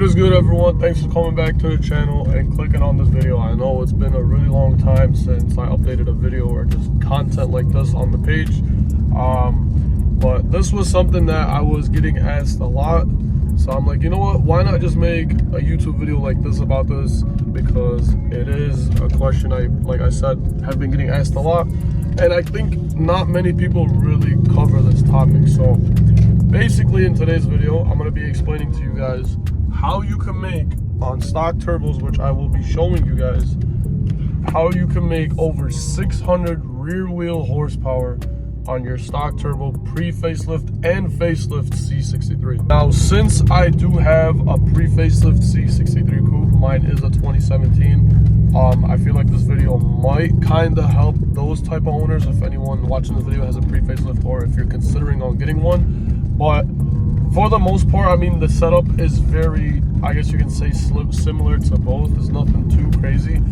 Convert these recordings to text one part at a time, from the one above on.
is good, everyone? Thanks for coming back to the channel and clicking on this video. I know it's been a really long time since I updated a video or just content like this on the page, but this was something that I was getting asked a lot, so I'm like, you know what, why not just make a YouTube video like this about this, because it is a question like I said, have been getting asked a lot, and I think not many people really cover this topic. So basically in today's video, I'm going to be explaining to you guys how you can make on stock turbos, which I will be showing you guys, how you can make over 600 rear wheel horsepower on your stock turbo pre-facelift and facelift C63. Now, since I do have a pre-facelift C63 Coupe, mine is a 2017, I feel like this video might kind of help those type of owners, if anyone watching this video has a pre-facelift or if you're considering on getting one. But for the most part, I mean, the setup is very, I guess you can say, similar to both. There's nothing too crazy.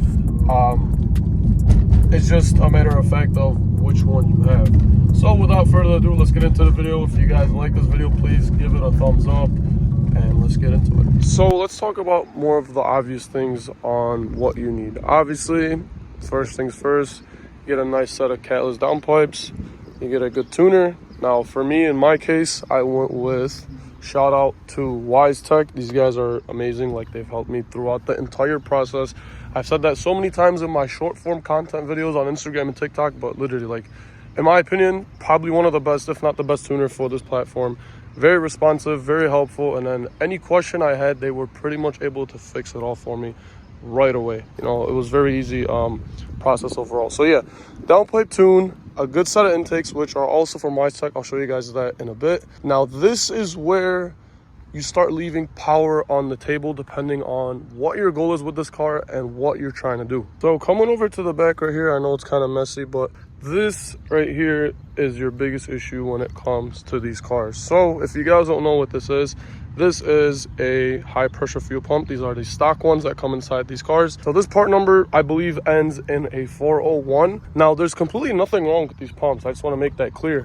It's just a matter of fact of which one you have. So without further ado, let's get into the video. If you guys like this video, please give it a thumbs up and let's get into it. So let's talk about more of the obvious things on what you need. Obviously, first things first, you get a nice set of Catless Downpipes. You get a good tuner. Now, for me, in my case, I went with, shout out to Weistec. These guys are amazing. Like, they've helped me throughout the entire process. I've said that so many times in my short form content videos on Instagram and TikTok, but literally, like, in my opinion, probably one of the best, if not the best tuner for this platform. Very responsive, very helpful, and then any question I had, they were pretty much able to fix it all for me right away. You know, it was very easy process overall. So yeah, downpipe tune, a good set of intakes, which are also from Weistec. I'll show you guys that in a bit. Now, this is where you start leaving power on the table depending on what your goal is with this car and what you're trying to do. So coming over to the back right here, I know it's kind of messy, but this right here is your biggest issue when it comes to these cars. So if you guys don't know what this is a high pressure fuel pump. These are the stock ones that come inside these cars. So this part number, I believe, ends in a 401. Now, there's completely nothing wrong with these pumps. I just want to make that clear.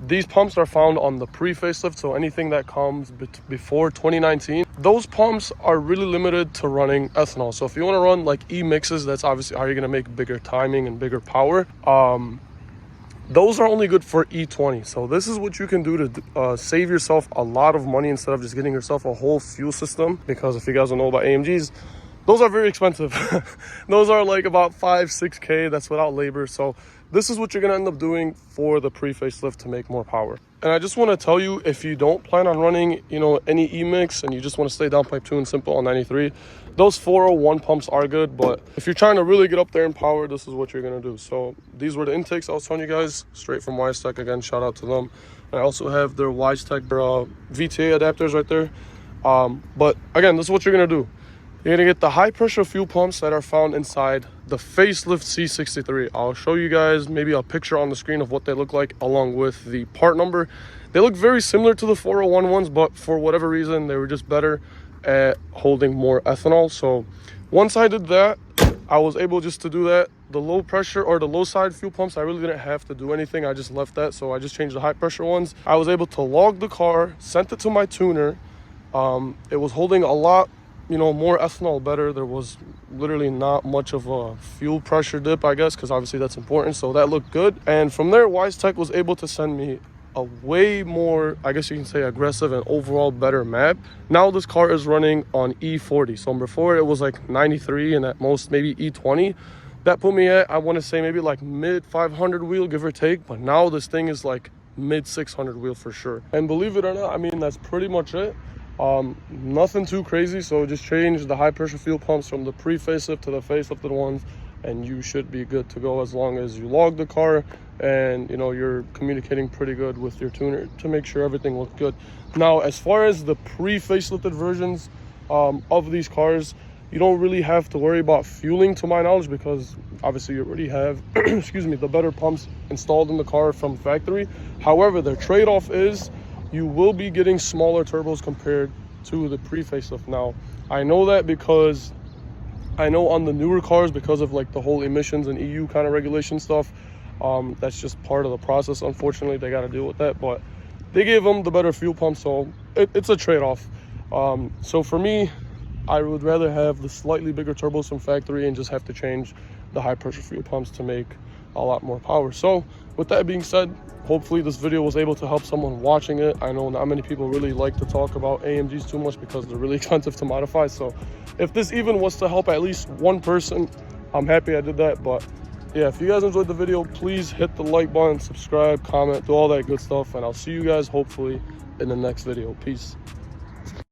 These pumps are found on the pre-facelift, so anything that comes before 2019, those pumps are really limited to running ethanol. So if you want to run like e-mixes, that's obviously how you're going to make bigger timing and bigger power. Those are only good for E20. So this is what you can do to save yourself a lot of money instead of just getting yourself a whole fuel system. Because if you guys don't know about AMGs, those are very expensive. Those are like about 5-6K. That's without labor. So this is what you're going to end up doing for the pre-facelift to make more power. And I just want to tell you, if you don't plan on running, you know, any e-mix and you just want to stay downpipe tune simple on 93, those 401 pumps are good. But if you're trying to really get up there in power, this is what you're going to do. So these were the intakes I was telling you guys, straight from Weistec. Again, shout out to them. I also have their Weistec VTA adapters right there. But again, this is what you're going to do. You're going to get the high pressure fuel pumps that are found inside the facelift C63. I'll show you guys maybe a picture on the screen of what they look like along with the part number. They look very similar to the 401 ones, but for whatever reason, they were just better at holding more ethanol. So once I did that, I was able just to do that. The low pressure or the low side fuel pumps, I really didn't have to do anything. I just left that. So I just changed the high pressure ones. I was able to log the car, sent it to my tuner. It was holding a lot, you know, more ethanol better. There was literally not much of a fuel pressure dip, I guess, because obviously that's important. So that looked good. And from there, Weistec was able to send me a way more, I guess you can say, aggressive and overall better map. Now this car is running on E40. So before it was like 93 and at most maybe E20. That put me at, I want to say, maybe like mid 500 wheel, give or take. But now this thing is like mid 600 wheel for sure. And believe it or not, I mean, that's pretty much it. Nothing too crazy. So just change the high pressure fuel pumps from the pre-facelift to the facelifted ones, and you should be good to go as long as you log the car and, you know, you're communicating pretty good with your tuner to make sure everything looks good. Now, as far as the pre-facelifted versions of these cars, you don't really have to worry about fueling, to my knowledge, because obviously you already have excuse me, the better pumps installed in the car from factory. However, their trade-off is you will be getting smaller turbos compared to the pre-facelift. Now, I know that because I know on the newer cars, because of like the whole emissions and EU kind of regulation stuff, that's just part of the process. Unfortunately, they got to deal with that, but they gave them the better fuel pump, so it's a trade-off. So for me, I would rather have the slightly bigger turbos from factory and just have to change the high pressure fuel pumps to make a lot more power. So with that being said, hopefully this video was able to help someone watching it. I know not many people really like to talk about AMGs too much because they're really expensive to modify. So if this even was to help at least one person, I'm happy I did that. But yeah, if you guys enjoyed the video, please hit the like button, subscribe, comment, do all that good stuff, and I'll see you guys hopefully in the next video. Peace.